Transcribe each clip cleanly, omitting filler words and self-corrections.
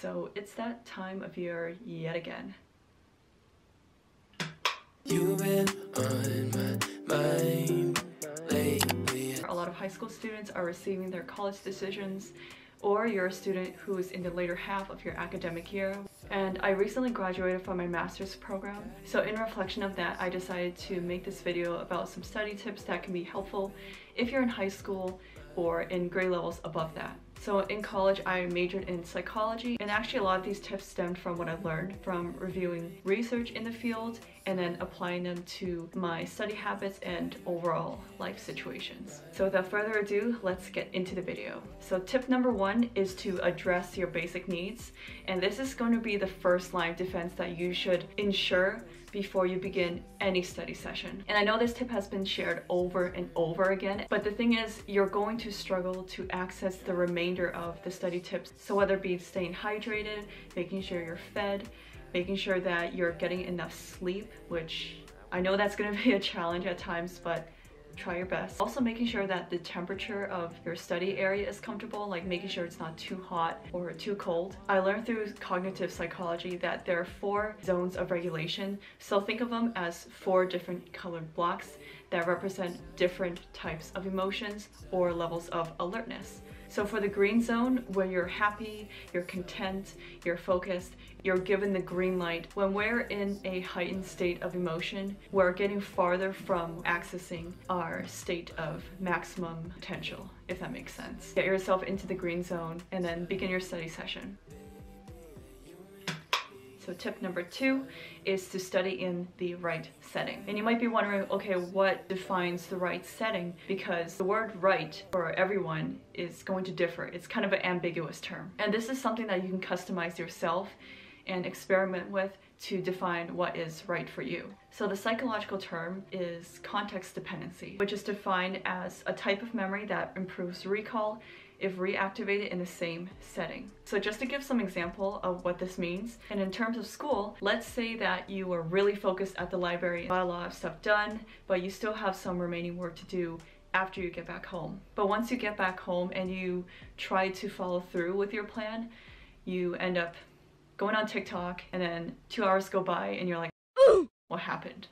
So it's that time of year yet again. You've been on my mind lately. A lot of high school students are receiving their college decisions, or you're a student who is in the later half of your academic year. And I recently graduated from my master's program. So in reflection of that, I decided to make this video about some study tips that can be helpful if you're in high school or in grade levels above that. So in college, I majored in psychology, and actually a lot of these tips stemmed from what I learned from reviewing research in the field and then applying them to my study habits and overall life situations. So without further ado, let's get into the video. So tip number one is to address your basic needs, and this is going to be the first line of defense that you should ensure before you begin any study session. And I know this tip has been shared over and over again, but the thing is, you're going to struggle to access the remainder of the study tips. So whether it be staying hydrated, making sure you're fed, making sure that you're getting enough sleep, which I know that's going to be a challenge at times, but try your best. Also making sure that the temperature of your study area is comfortable, like making sure it's not too hot or too cold. I learned through cognitive psychology that there are 4 zones of regulation. So think of them as 4 different colored blocks that represent different types of emotions or levels of alertness. So for the green zone, where you're happy, you're content, you're focused, you're given the green light. When we're in a heightened state of emotion, we're getting farther from accessing our state of maximum potential, if that makes sense. Get yourself into the green zone and then begin your study session. So tip number 2 is to study in the right setting. And you might be wondering, okay, what defines the right setting? Because the word right for everyone is going to differ. It's kind of an ambiguous term. And this is something that you can customize yourself and experiment with to define what is right for you. So the psychological term is context dependency, which is defined as a type of memory that improves recall if reactivated in the same setting. So just to give some example of what this means, and in terms of school, let's say that you are really focused at the library, got a lot of stuff done, but you still have some remaining work to do after you get back home. But once you get back home and you try to follow through with your plan, you end up going on TikTok, and then 2 hours go by and you're like, what happened?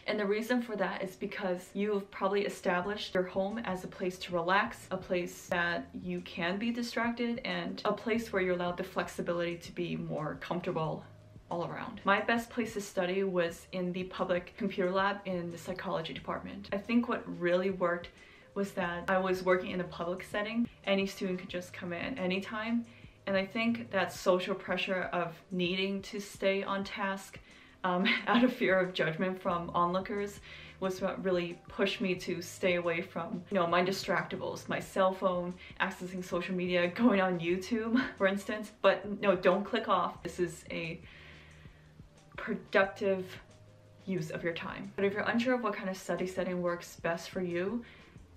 And the reason for that is because you've probably established your home as a place to relax, a place that you can be distracted, and a place where you're allowed the flexibility to be more comfortable all around. My best place to study was in the public computer lab in the psychology department. I think what really worked was that I was working in a public setting. Any student could just come in anytime. And I think that social pressure of needing to stay on task out of fear of judgment from onlookers was what really pushed me to stay away from, my distractables, my cell phone, accessing social media, going on YouTube, for instance. But no, don't click off. This is a productive use of your time. But if you're unsure of what kind of study setting works best for you,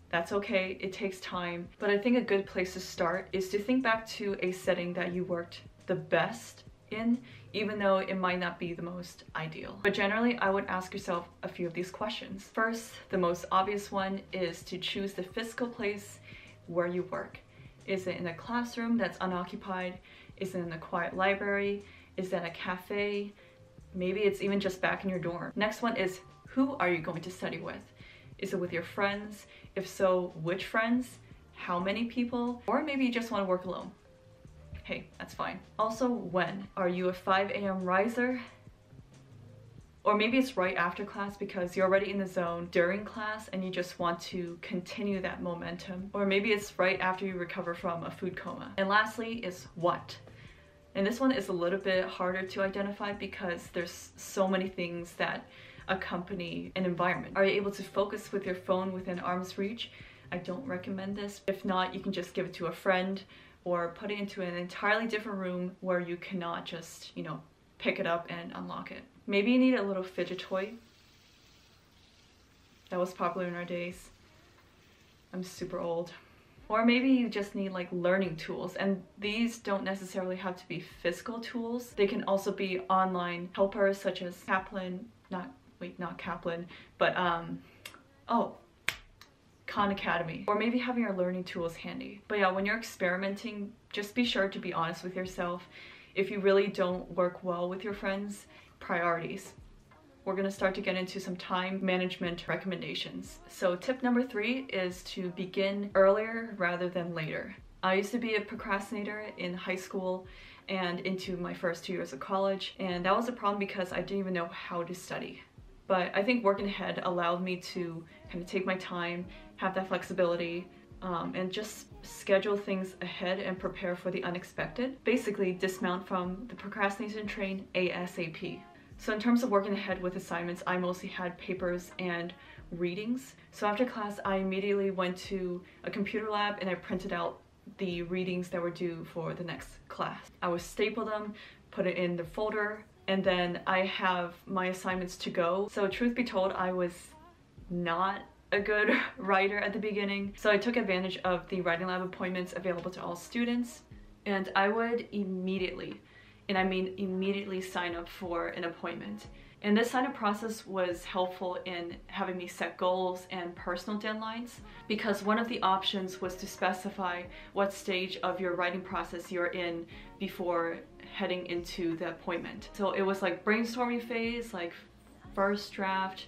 that's okay, it takes time. But I think a good place to start is to think back to a setting that you worked the best in, even though it might not be the most ideal. But generally, I would ask yourself a few of these questions. First, the most obvious one is to choose the physical place where you work. Is it in a classroom that's unoccupied? Is it in a quiet library? Is that a cafe? Maybe it's even just back in your dorm. Next one is, who are you going to study with? Is it with your friends? If so, which friends? How many people? Or maybe you just want to work alone. Hey, that's fine. Also, when? Are you a 5 a.m. riser? Or maybe it's right after class because you're already in the zone during class and you just want to continue that momentum. Or maybe it's right after you recover from a food coma. And lastly is what? And this one is a little bit harder to identify because there's so many things that accompany an environment. Are you able to focus with your phone within arm's reach? I don't recommend this. If not, you can just give it to a friend or put it into an entirely different room where you cannot just, pick it up and unlock it. Maybe you need a little fidget toy. That was popular in our days. I'm super old. Or maybe you just need like learning tools, and these don't necessarily have to be physical tools. They can also be online helpers such as Kaplan, not Kaplan, but Khan Academy, or maybe having your learning tools handy. But yeah, when you're experimenting, just be sure to be honest with yourself. If you really don't work well with your friends, priorities. We're gonna start to get into some time management recommendations. So tip number 3 is to begin earlier rather than later. I used to be a procrastinator in high school and into my first 2 years of college, and that was a problem because I didn't even know how to study. But I think working ahead allowed me to kind of take my time, have that flexibility, and just schedule things ahead and prepare for the unexpected. Basically, dismount from the procrastination train ASAP. So in terms of working ahead with assignments, I mostly had papers and readings. So after class, I immediately went to a computer lab and I printed out the readings that were due for the next class. I would staple them, put it in the folder, and then I have my assignments to go. So truth be told, I was not a good writer at the beginning. So I took advantage of the writing lab appointments available to all students, and I would immediately, and I mean immediately, sign up for an appointment. And this sign-up process was helpful in having me set goals and personal deadlines, because one of the options was to specify what stage of your writing process you're in before heading into the appointment. So it was like brainstorming phase, like first draft,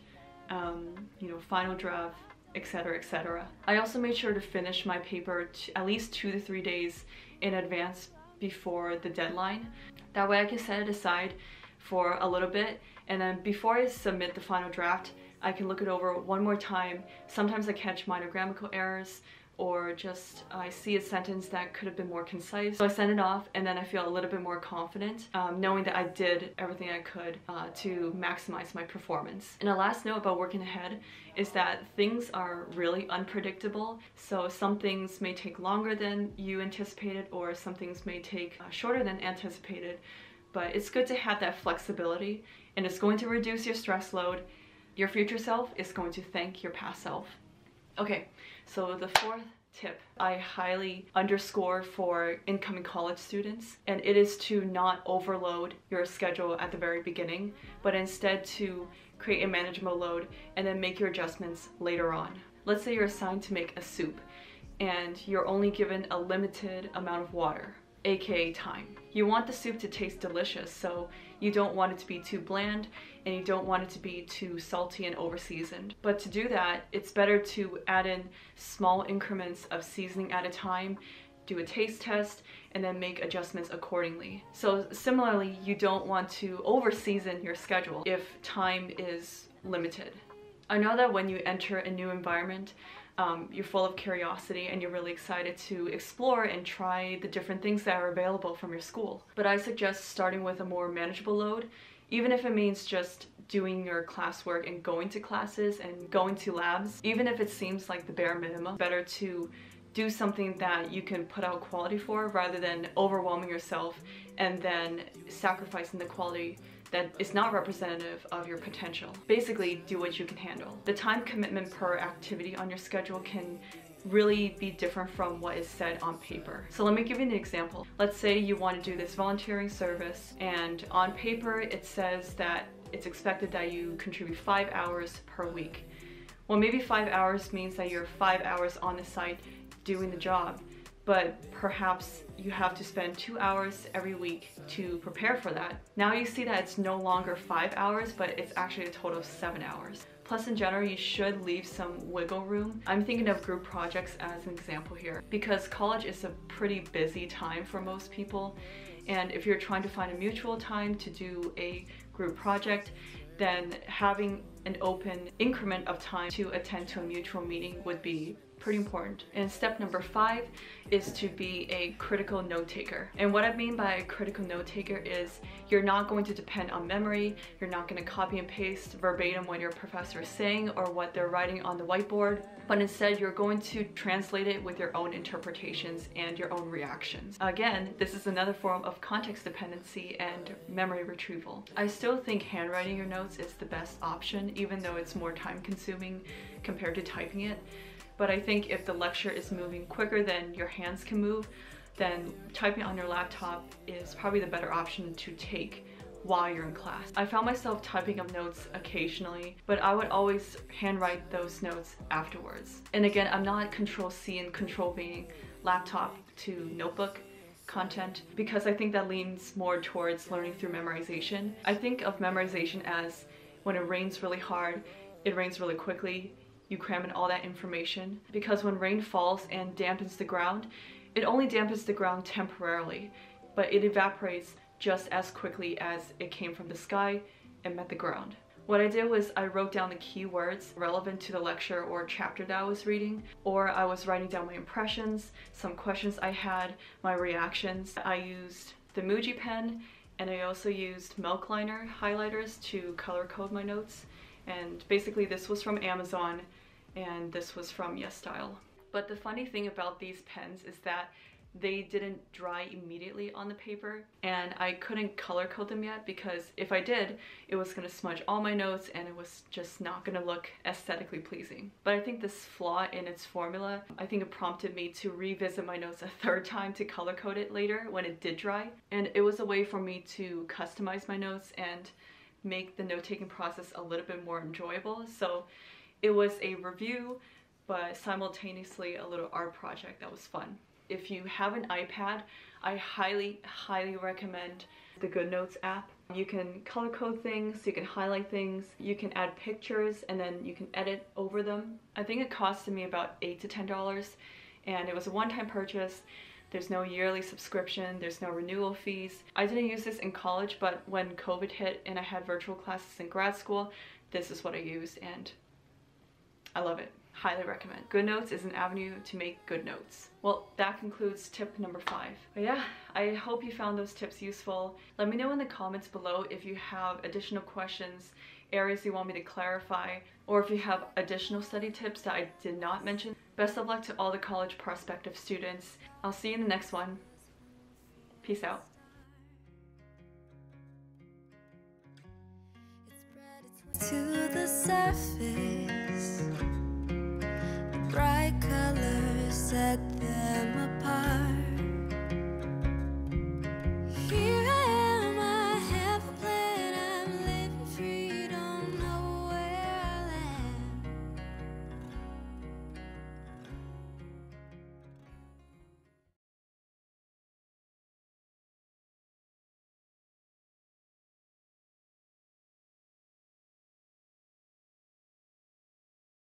final draft, etc., etc. I also made sure to finish my paper at least 2 to 3 days in advance before the deadline. That way I can set it aside for a little bit, and then before I submit the final draft, I can look it over one more time. Sometimes I catch minor grammatical errors, or just I see a sentence that could have been more concise. So I send it off, and then I feel a little bit more confident, knowing that I did everything I could to maximize my performance. And a last note about working ahead is that things are really unpredictable. So some things may take longer than you anticipated, or some things may take shorter than anticipated. But it's good to have that flexibility, and it's going to reduce your stress load. Your future self is going to thank your past self. Okay, so the 4th tip I highly underscore for incoming college students, and it is to not overload your schedule at the very beginning, but instead to create a manageable load and then make your adjustments later on. Let's say you're assigned to make a soup and you're only given a limited amount of water, aka time. You want the soup to taste delicious, so you don't want it to be too bland and you don't want it to be too salty and over-seasoned. But to do that, it's better to add in small increments of seasoning at a time, do a taste test, and then make adjustments accordingly. So similarly, you don't want to over-season your schedule if time is limited. I know that when you enter a new environment, you're full of curiosity and you're really excited to explore and try the different things that are available from your school. But I suggest starting with a more manageable load, even if it means just doing your classwork and going to classes and going to labs. Even if it seems like the bare minimum, better to do something that you can put out quality for rather than overwhelming yourself and then sacrificing the quality that is not representative of your potential. Basically, do what you can handle. The time commitment per activity on your schedule can really be different from what is said on paper. So let me give you an example. Let's say you want to do this volunteering service, and on paper it says that it's expected that you contribute 5 hours per week. Well, maybe 5 hours means that you're 5 hours on the site doing the job, but perhaps you have to spend 2 hours every week to prepare for that. Now you see that it's no longer 5 hours, but it's actually a total of 7 hours. Plus, in general, you should leave some wiggle room. I'm thinking of group projects as an example here, because college is a pretty busy time for most people, and if you're trying to find a mutual time to do a group project, then having an open increment of time to attend to a mutual meeting would be pretty important. And step number 5 is to be a critical note taker. And what I mean by a critical note taker is you're not going to depend on memory, you're not going to copy and paste verbatim what your professor is saying or what they're writing on the whiteboard, but instead you're going to translate it with your own interpretations and your own reactions. Again, this is another form of context dependency and memory retrieval. I still think handwriting your notes is the best option, even though it's more time consuming compared to typing it. But I think if the lecture is moving quicker than your hands can move, then typing on your laptop is probably the better option to take while you're in class. I found myself typing up notes occasionally, but I would always handwrite those notes afterwards. And again, I'm not Control-C and Control-V laptop to notebook content because I think that leans more towards learning through memorization. I think of memorization as when it rains really hard, it rains really quickly, you cram in all that information. Because when rain falls and dampens the ground, it only dampens the ground temporarily, but it evaporates just as quickly as it came from the sky and met the ground. What I did was I wrote down the keywords relevant to the lecture or chapter that I was reading, or I was writing down my impressions, some questions I had, my reactions. I used the Muji pen, and I also used Milk Liner highlighters to color code my notes. And basically this was from Amazon and this was from YesStyle. But the funny thing about these pens is that they didn't dry immediately on the paper, and I couldn't color code them yet because if I did, it was gonna smudge all my notes and it was just not gonna look aesthetically pleasing. But I think this flaw in its formula, I think it prompted me to revisit my notes a third time to color code it later when it did dry. And it was a way for me to customize my notes and make the note-taking process a little bit more enjoyable. So it was a review, but simultaneously a little art project that was fun. If you have an iPad, I highly recommend the GoodNotes app. You can color code things, you can highlight things, you can add pictures, and then you can edit over them. I think it costed me about $8 to $10, and it was a one-time purchase. There's no yearly subscription, there's no renewal fees. I didn't use this in college, but when COVID hit and I had virtual classes in grad school, this is what I used, and I love it. Highly recommend. GoodNotes is an avenue to make good notes. Well, that concludes tip number 5. But yeah, I hope you found those tips useful. Let me know in the comments below if you have additional questions, areas you want me to clarify, or if you have additional study tips that I did not mention. Best of luck to all the college prospective students. I'll see you in the next one. Peace out. To the surface, bright colors set them apart.